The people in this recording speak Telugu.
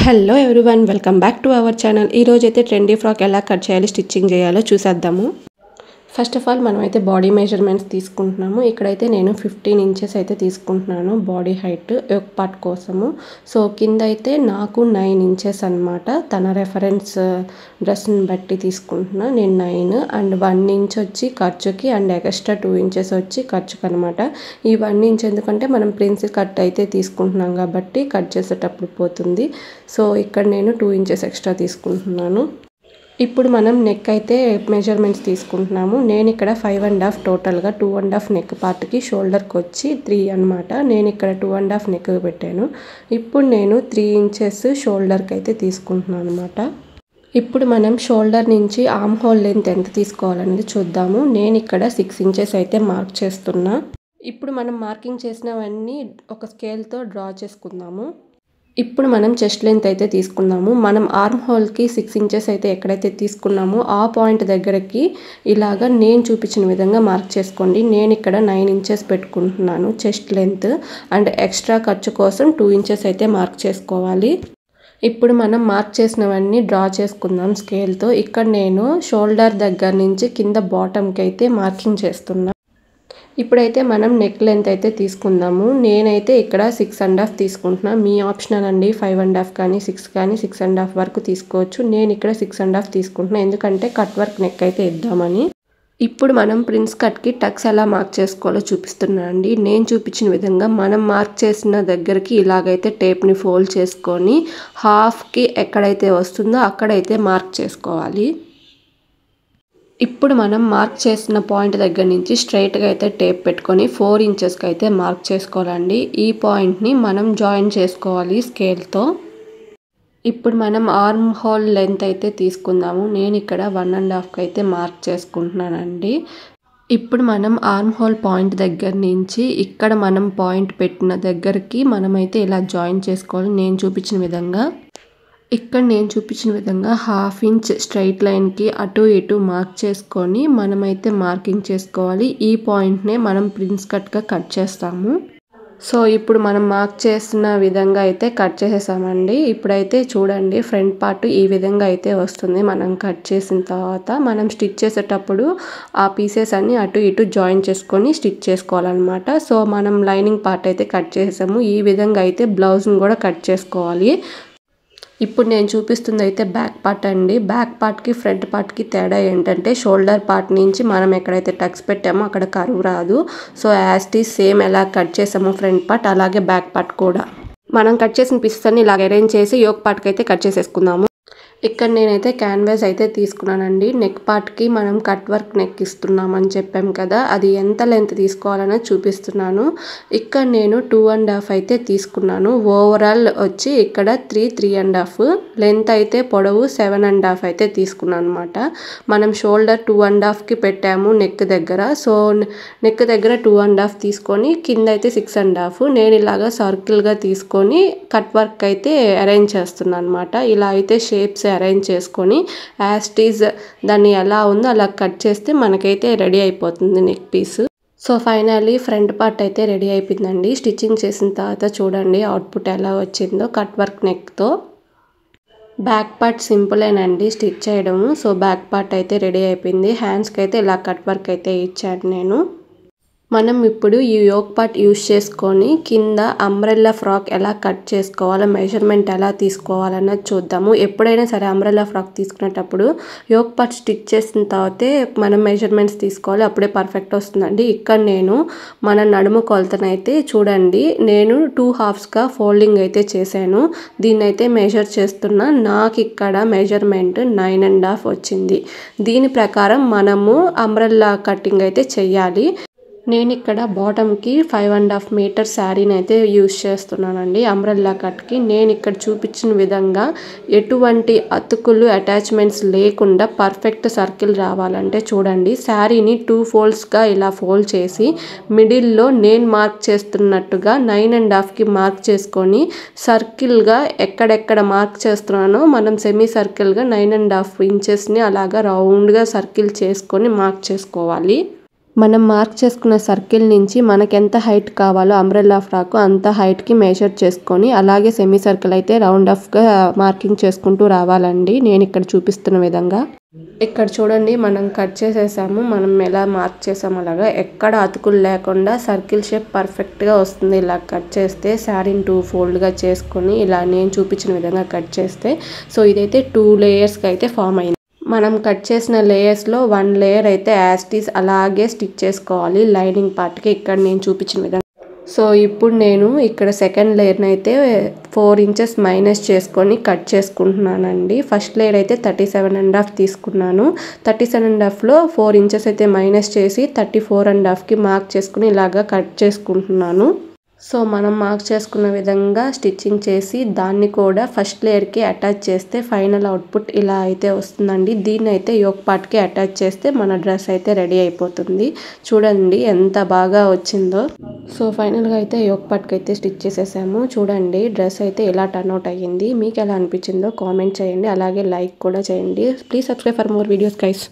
Hello everyone, welcome back to our channel. ఈరోజు అయితే ట్రెండీ ఫ్రాక్ ఎలా కట్ చేయాలి, స్టిచ్చింగ్ చేయాలో చూసేద్దాము. ఫస్ట్ ఆఫ్ ఆల్ మనమైతే బాడీ మెజర్మెంట్స్ తీసుకుంటున్నాము. ఇక్కడైతే నేను 15 ఇంచెస్ అయితే తీసుకుంటున్నాను బాడీ హైట్ ఒక పార్ట్ కోసము. సో కింద అయితే నాకు 9 ఇంచెస్ అనమాట. తన రెఫరెన్స్ డ్రెస్ని బట్టి తీసుకుంటున్నా నేను 9 అండ్ 1 ఇంచ్ వచ్చి ఖర్చుకి అండ్ ఎక్స్ట్రా 2 ఇంచెస్ వచ్చి ఖర్చుకి అనమాట. ఈ 1 ఇంచ్ ఎందుకంటే మనం ప్రిన్స్ కట్ అయితే తీసుకుంటున్నాం కాబట్టి కట్ చేసేటప్పుడు పోతుంది. సో ఇక్కడ నేను 2 ఇంచెస్ ఎక్స్ట్రా తీసుకుంటున్నాను. ఇప్పుడు మనం నెక్ అయితే మెజర్మెంట్స్ తీసుకుంటున్నాము. నేను ఇక్కడ 5.5 టోటల్గా 2.5 నెక్ పార్ట్కి, షోల్డర్కి వచ్చి 3 అనమాట. నేను ఇక్కడ 2.5 నెక్ పెట్టాను. ఇప్పుడు నేను 3 ఇంచెస్ షోల్డర్కి అయితే తీసుకుంటున్నాను అనమాట. ఇప్పుడు మనం షోల్డర్ నుంచి ఆర్మ్ హోల్ లెంత్ ఎంత తీసుకోవాలనేది చూద్దాము. నేను ఇక్కడ 6 ఇంచెస్ అయితే మార్క్ చేస్తున్నా. ఇప్పుడు మనం మార్కింగ్ చేసినవన్నీ ఒక స్కేల్తో డ్రా చేసుకుందాము. ఇప్పుడు మనం చెస్ట్ లెంత్ అయితే తీసుకుందాము. మనం ఆర్మ్ హోల్కి 6 ఇంచెస్ అయితే ఎక్కడైతే తీసుకున్నామో ఆ పాయింట్ దగ్గరకి ఇలాగా నేను చూపించిన విధంగా మార్క్ చేసుకోండి. నేను ఇక్కడ 9 ఇంచెస్ పెట్టుకుంటున్నాను చెస్ట్ లెంత్ అండ్ ఎక్స్ట్రా ఖర్చు కోసం 2 ఇంచెస్ అయితే మార్క్ చేసుకోవాలి. ఇప్పుడు మనం మార్క్ చేసినవన్నీ డ్రా చేసుకుందాం స్కేల్తో. ఇక్కడ నేను షోల్డర్ దగ్గర నుంచి కింద బాటమ్కి అయితే మార్కింగ్ చేస్తున్నా. ఇప్పుడైతే మనం నెక్ లెంత్ అయితే తీసుకుందాము. నేనైతే ఇక్కడ 6.5 తీసుకుంటున్నా. మీ ఆప్షనల్ అండి, 5.5 కానీ 6 కానీ 6.5 వరకు తీసుకోవచ్చు. నేను ఇక్కడ 6.5 తీసుకుంటున్నా ఎందుకంటే కట్ వర్క్ నెక్ అయితే ఇద్దామని. ఇప్పుడు మనం ప్రిన్స్ కట్కి టక్స్ ఎలా మార్క్ చేసుకోవాలో చూపిస్తున్నా అండి. నేను చూపించిన విధంగా మనం మార్క్ చేసిన దగ్గరికి ఇలాగైతే టేప్ని ఫోల్డ్ చేసుకొని హాఫ్కి ఎక్కడైతే వస్తుందో అక్కడైతే మార్క్ చేసుకోవాలి. ఇప్పుడు మనం మార్క్ చేసిన పాయింట్ దగ్గర నుంచి స్ట్రైట్గా అయితే టేప్ పెట్టుకొని 4 ఇంచెస్కి అయితే మార్క్ చేసుకోవాలండి. ఈ పాయింట్ని మనం జాయిన్ చేసుకోవాలి స్కేల్తో. ఇప్పుడు మనం ఆర్మ్ హోల్ లెంత్ అయితే తీసుకుందాము. నేను ఇక్కడ 1.5కి అయితే మార్క్ చేసుకుంటున్నానండి. ఇప్పుడు మనం ఆర్మ్ హోల్ పాయింట్ దగ్గర నుంచి ఇక్కడ మనం పాయింట్ పెట్టిన దగ్గరికి మనమైతే ఇలా జాయిన్ చేసుకోవాలి. నేను చూపించిన విధంగా ఇక్కడ నేను చూపించిన విధంగా 1/2 ఇంచ్ స్ట్రైట్ లైన్కి అటు ఇటు మార్క్ చేసుకొని మనమైతే మార్కింగ్ చేసుకోవాలి. ఈ పాయింట్నే మనం ప్రిన్స్ కట్గా కట్ చేస్తాము. సో ఇప్పుడు మనం మార్క్ చేసిన విధంగా అయితే కట్ చేసేసామండి. ఇప్పుడైతే చూడండి ఫ్రంట్ పార్ట్ ఈ విధంగా అయితే వస్తుంది. మనం కట్ చేసిన తర్వాత మనం స్టిచ్ చేసేటప్పుడు ఆ పీసెస్ అన్ని అటు ఇటు జాయిన్ చేసుకొని స్టిచ్ చేసుకోవాలన్నమాట. సో మనం లైనింగ్ పార్ట్ అయితే కట్ చేసాము. ఈ విధంగా అయితే బ్లౌజ్ని కూడా కట్ చేసుకోవాలి. ఇప్పుడు నేను చూపిస్తుంది అయితే బ్యాక్ పార్ట్ అండి. బ్యాక్ పార్ట్కి ఫ్రంట్ పార్ట్కి తేడా ఏంటంటే షోల్డర్ పార్ట్ నుంచి మనం ఎక్కడైతే టక్స్ పెట్టామో అక్కడ కర్వ్ రాదు. So as it is same ఎలా కట్ చేసామో ఫ్రంట్ పార్ట్ అలాగే బ్యాక్ పార్ట్ కూడా మనం కట్ చేసిన పీసెస్ అన్ని ఇలాగ అరేంజ్ చేసి యోక్ పార్ట్కి అయితే కట్ చేసేసుకుందాము. ఇక్కడ నేనైతే క్యాన్వాస్ అయితే తీసుకున్నానండి. నెక్ పార్ట్కి మనం కట్ వర్క్ నెక్ ఇస్తున్నామని చెప్పాం కదా, అది ఎంత లెంత్ తీసుకోవాలని చూపిస్తున్నాను. ఇక్కడ నేను 2.5 అయితే తీసుకున్నాను. ఓవరాల్ వచ్చి ఇక్కడ 3.5 లెంత్ అయితే పొడవు 7.5 అయితే తీసుకున్నాను అనమాట. మనం షోల్డర్ 2.5కి పెట్టాము నెక్ దగ్గర. సో నెక్ దగ్గర 2.5 తీసుకొని కింద అయితే 6.5 నేను ఇలాగా సర్కిల్గా తీసుకొని కట్ వర్క్ అయితే అరేంజ్ చేస్తున్నాను అనమాట. ఇలా అయితే షేప్స్ అరేంజ్ చేసుకొని యాజ్ ఇట్ ఈజ్ దాన్ని ఎలా ఉందో అలా కట్ చేస్తే మనకైతే రెడీ అయిపోతుంది neck piece. So finally front part అయితే రెడీ అయిపోయిందండి. స్టిచ్చింగ్ చేసిన తర్వాత చూడండి అవుట్పుట్ ఎలా వచ్చిందో కట్ వర్క్ నెక్తో. బ్యాక్ పార్ట్ సింపులేనండి స్టిచ్ చేయడము. సో బ్యాక్ పార్ట్ అయితే రెడీ అయిపోయింది. హ్యాండ్స్కి అయితే ఇలా కట్ వర్క్ అయితే ఇచ్చాను నేను. మనం ఇప్పుడు ఈ యోక్ పార్ట్ యూజ్ చేసుకొని కింద అంబ్రెల్లా ఫ్రాక్ ఎలా కట్ చేసుకోవాలో, మెజర్మెంట్ ఎలా తీసుకోవాలన్నది చూద్దాము. ఎప్పుడైనా సరే అంబ్రెల్లా ఫ్రాక్ తీసుకునేటప్పుడు యోక్ పార్ట్ స్టిచ్ చేసిన తర్వాతే మనం మెజర్మెంట్స్ తీసుకోవాలి, అప్పుడే పర్ఫెక్ట్ వస్తుందండి. ఇక్కడ నేను మన నడుము కొలతనైతే చూడండి నేను 2 హాఫ్స్గా ఫోల్డింగ్ అయితే చేశాను. దీన్ని అయితే మెజర్ చేస్తున్నా. నాకు ఇక్కడ మెజర్మెంట్ 9.5 వచ్చింది. దీని ప్రకారం మనము అంబ్రెల్లా కటింగ్ అయితే చెయ్యాలి. నేను ఇక్కడ బాటమ్కి 5.5 మీటర్ శారీని అయితే యూజ్ చేస్తున్నానండి అంబ్రెల్లా కట్కి. నేను ఇక్కడ చూపించిన విధంగా ఎటువంటి అతుకులు అటాచ్మెంట్స్ లేకుండా పర్ఫెక్ట్ సర్కిల్ రావాలంటే చూడండి శారీని 2 ఫోల్డ్స్గా ఇలా ఫోల్డ్ చేసి మిడిల్లో నేను మార్క్ చేస్తున్నట్టుగా 9.5కి మార్క్ చేసుకొని సర్కిల్గా ఎక్కడెక్కడ మార్క్ చేస్తున్నానో మనం సెమీ సర్కిల్గా 9.5 ఇంచెస్ని అలాగా రౌండ్గా సర్కిల్ చేసుకొని మార్క్ చేసుకోవాలి. మనం మార్క్ చేసుకున్న సర్కిల్ నుంచి మనకు ఎంత హైట్ కావాలో అంబ్రెల్లా ఫ్రాక్ అంత హైట్కి మెజర్ చేసుకొని అలాగే సెమీ సర్కిల్ అయితే రౌండ్ ఆఫ్గా మార్కింగ్ చేసుకుంటూ రావాలండి. నేను ఇక్కడ చూపిస్తున్న విధంగా. ఇక్కడ చూడండి మనం కట్ చేసేసాము. మనం ఎలా మార్క్ చేసాము అలాగా ఎక్కడ అతుకులు లేకుండా సర్కిల్ షేప్ పర్ఫెక్ట్గా వస్తుంది. ఇలా కట్ చేస్తే శారీని 2 ఫోల్డ్గా చేసుకొని ఇలా నేను చూపించిన విధంగా కట్ చేస్తే సో ఇదైతే 2 లేయర్స్కి అయితే ఫామ్ అయింది. మనం కట్ చేసిన లేయర్స్లో 1 లేయర్ అయితే యాస్టీస్ అలాగే స్టిచ్ చేసుకోవాలి లైనింగ్ పార్ట్కి ఇక్కడ నేను చూపించిన విధంగా. సో ఇప్పుడు నేను ఇక్కడ సెకండ్ లేయర్ని అయితే 4 ఇంచెస్ మైనస్ చేసుకొని కట్ చేసుకుంటున్నానండి. ఫస్ట్ లేయర్ అయితే 37.5 తీసుకున్నాను. 37.5లో 4 ఇంచెస్ అయితే మైనస్ చేసి 34.5కి మార్క్ చేసుకుని ఇలాగా కట్ చేసుకుంటున్నాను. సో మనం మార్క్ చేసుకున్న విధంగా స్టిచ్చింగ్ చేసి దాన్ని కూడా ఫస్ట్ లేయర్కి అటాచ్ చేస్తే ఫైనల్ అవుట్పుట్ ఇలా అయితే వస్తుందండి. దీన్ని అయితే యోక్ పార్ట్కి అటాచ్ చేస్తే మన డ్రెస్ అయితే రెడీ అయిపోతుంది. చూడండి ఎంత బాగా వచ్చిందో. సో ఫైనల్గా అయితే యోక్ పార్ట్కి అయితే స్టిచ్ చేసేసాము. చూడండి డ్రెస్ అయితే ఇలా టర్న్ అవుట్ అయ్యింది. మీకు ఎలా అనిపించిందో కామెంట్ చేయండి. అలాగే లైక్ కూడా చేయండి. Please subscribe for more videos guys.